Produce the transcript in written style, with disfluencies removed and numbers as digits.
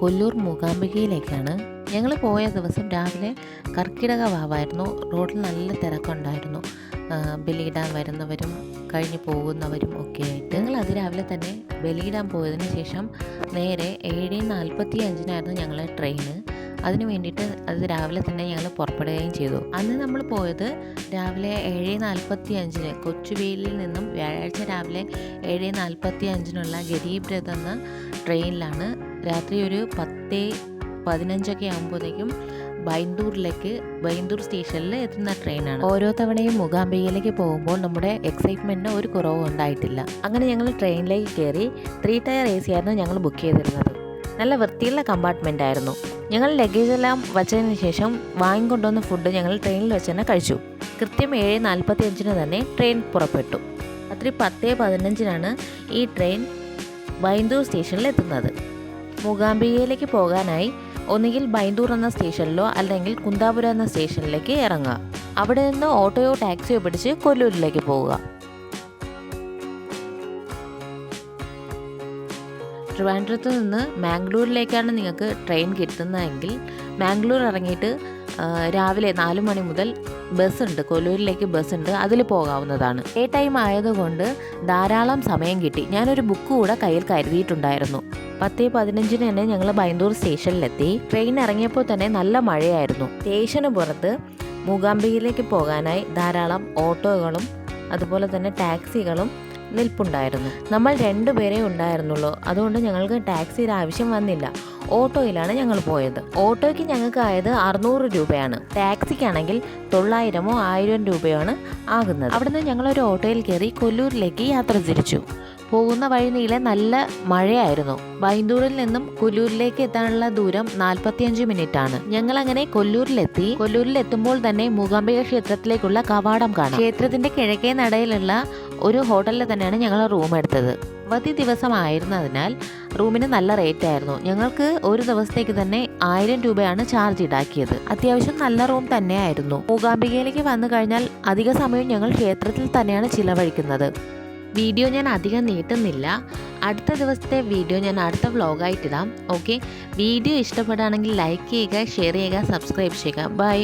കൊല്ലൂർ മൂകാംബികയിലേക്കാണ്. ഞങ്ങൾ പോയ ദിവസം രാവിലെ കർക്കിടക വാവായിരുന്നു. റോഡിൽ നല്ല തിരക്കുണ്ടായിരുന്നു. ബലിയിടാൻ വരുന്നവരും കഴിഞ്ഞ് പോകുന്നവരും ഒക്കെ ആയിട്ട്. ഞങ്ങൾ അതിരാവിലെ തന്നെ ബലിയിടാൻ പോയതിന് ശേഷം നേരെ 7:45 ഞങ്ങളെ ട്രെയിന്. അതിന് വേണ്ടിയിട്ട് അത് രാവിലെ തന്നെ ഞങ്ങൾ പുറപ്പെടുകയും ചെയ്തു. അന്ന് നമ്മൾ പോയത് രാവിലെ 7:45 കൊച്ചുവേലിയിൽ നിന്നും വ്യാഴാഴ്ച രാവിലെ 7:45 ഗരീബ് രഥ് എന്ന ട്രെയിനിലാണ്. രാത്രി ഒരു 10:15 ആകുമ്പോഴത്തേക്കും ബൈന്ദൂർ സ്റ്റേഷനിൽ എത്തുന്ന ട്രെയിനാണ്. ഓരോ തവണയും മൂകാംബികയിലേക്ക് പോകുമ്പോൾ നമ്മുടെ എക്സൈറ്റ്മെൻറ്റിന് ഒരു കുറവും ഉണ്ടായിട്ടില്ല. അങ്ങനെ ഞങ്ങൾ ട്രെയിനിലേക്ക് കയറി. 3 ടയർ AC ആയിരുന്നു ഞങ്ങൾ ബുക്ക് ചെയ്തിരുന്നത്. നല്ല വൃത്തിയുള്ള കമ്പാർട്ട്മെൻ്റ് ആയിരുന്നു. ഞങ്ങൾ ലഗേജ് എല്ലാം വച്ചതിന് ശേഷം വാങ്ങിക്കൊണ്ടുവന്ന ഫുഡ് ഞങ്ങൾ ട്രെയിനിൽ വെച്ച് തന്നെ കഴിച്ചു. കൃത്യം 7:45 തന്നെ ട്രെയിൻ പുറപ്പെട്ടു. രാത്രി 10:15 ഈ ട്രെയിൻ ബൈന്ദൂർ സ്റ്റേഷനിൽ എത്തുന്നത്. മൂകാംബികയിലേക്ക് പോകാനായി ഒന്നുകിൽ ബൈന്ദൂർ എന്ന സ്റ്റേഷനിലോ അല്ലെങ്കിൽ കുന്താപുരം എന്ന സ്റ്റേഷനിലേക്ക് ഇറങ്ങുക. അവിടെ നിന്ന് ഓട്ടോയോ ടാക്സിയോ പിടിച്ച് കൊല്ലൂരിലേക്ക് പോവുക. ട്രിവാൻഡ്രത്ത് നിന്ന് മാംഗ്ലൂരിലേക്കാണ് നിങ്ങൾക്ക് ട്രെയിൻ കിട്ടുന്നതെങ്കിൽ മാംഗ്ലൂർ ഇറങ്ങിയിട്ട് രാവിലെ 4 മണി മുതൽ ബസ്സുണ്ട്, കൊല്ലൂരിലേക്ക് ബസ്സുണ്ട്, അതിൽ പോകാവുന്നതാണ്. ടൈം ആയതുകൊണ്ട് ധാരാളം സമയം കിട്ടി. ഞാനൊരു ബുക്ക് കൂടെ കയ്യിൽ കരുതിയിട്ടുണ്ടായിരുന്നു. 10:15 തന്നെ ഞങ്ങൾ ബൈന്ദൂർ സ്റ്റേഷനിലെത്തി. ട്രെയിൻ ഇറങ്ങിയപ്പോൾ തന്നെ നല്ല മഴയായിരുന്നു. സ്റ്റേഷന് പുറത്ത് മൂകാംബികയിലേക്ക് പോകാനായി ധാരാളം ഓട്ടോകളും അതുപോലെ തന്നെ ടാക്സികളും നിൽപ്പുണ്ടായിരുന്നു. നമ്മൾ 2 പേരേ ഉണ്ടായിരുന്നുള്ളൂ. അതുകൊണ്ട് ഞങ്ങൾക്ക് ടാക്സിയുടെ ആവശ്യം വന്നില്ല. ഓട്ടോയിലാണ് ഞങ്ങൾ പോയത്. ഓട്ടോയ്ക്ക് ഞങ്ങൾക്ക് ആയത് 600 രൂപയാണ്. ടാക്സിക്കാണെങ്കിൽ 900-ഓ 1000 രൂപയാണ് ആകുന്നത്. അവിടുന്ന് ഞങ്ങളൊരു ഓട്ടോയിൽ കയറി കൊല്ലൂരിലേക്ക് യാത്ര തിരിച്ചു. പോകുന്ന വഴി നീളെ നല്ല മഴയായിരുന്നു. ബൈന്ദൂരിൽ നിന്നും കൊല്ലൂരിലേക്ക് എത്താനുള്ള ദൂരം 45 മിനിറ്റാണ്. ഞങ്ങൾ അങ്ങനെ കൊല്ലൂരിലെത്തി. കൊല്ലൂരിലെത്തുമ്പോൾ തന്നെ മൂകാംബിക ക്ഷേത്രത്തിലേക്കുള്ള കവാടം കാണാം. ക്ഷേത്രത്തിന്റെ കിഴക്കേ നടയിലുള്ള ഒരു ഹോട്ടലിൽ തന്നെയാണ് ഞങ്ങൾ റൂം എടുത്തത്. അവധി ദിവസമായിരുന്നതിനാൽ റൂമിന് നല്ല റേറ്റ് ആയിരുന്നു. ഞങ്ങൾക്ക് ഒരു ദിവസത്തേക്ക് തന്നെ 1000 രൂപയാണ് ചാർജ് ഈടാക്കിയത്. അത്യാവശ്യം നല്ല റൂം തന്നെയായിരുന്നു. മൂകാംബികയിലേക്ക് വന്നു കഴിഞ്ഞാൽ അധിക സമയം ഞങ്ങൾ ക്ഷേത്രത്തിൽ തന്നെയാണ് ചിലവഴിക്കുന്നത്. വീഡിയോ ഞാൻ അധികം നീട്ടുന്നില്ല. അടുത്ത ദിവസത്തെ വീഡിയോ ഞാൻ അടുത്ത വ്ളോഗായിട്ടിടാം. ഓക്കെ, വീഡിയോ ഇഷ്ടപ്പെടുകയാണെങ്കിൽ ലൈക്ക് ചെയ്യുക, ഷെയർ ചെയ്യുക, സബ്സ്ക്രൈബ് ചെയ്യുക. ബൈ.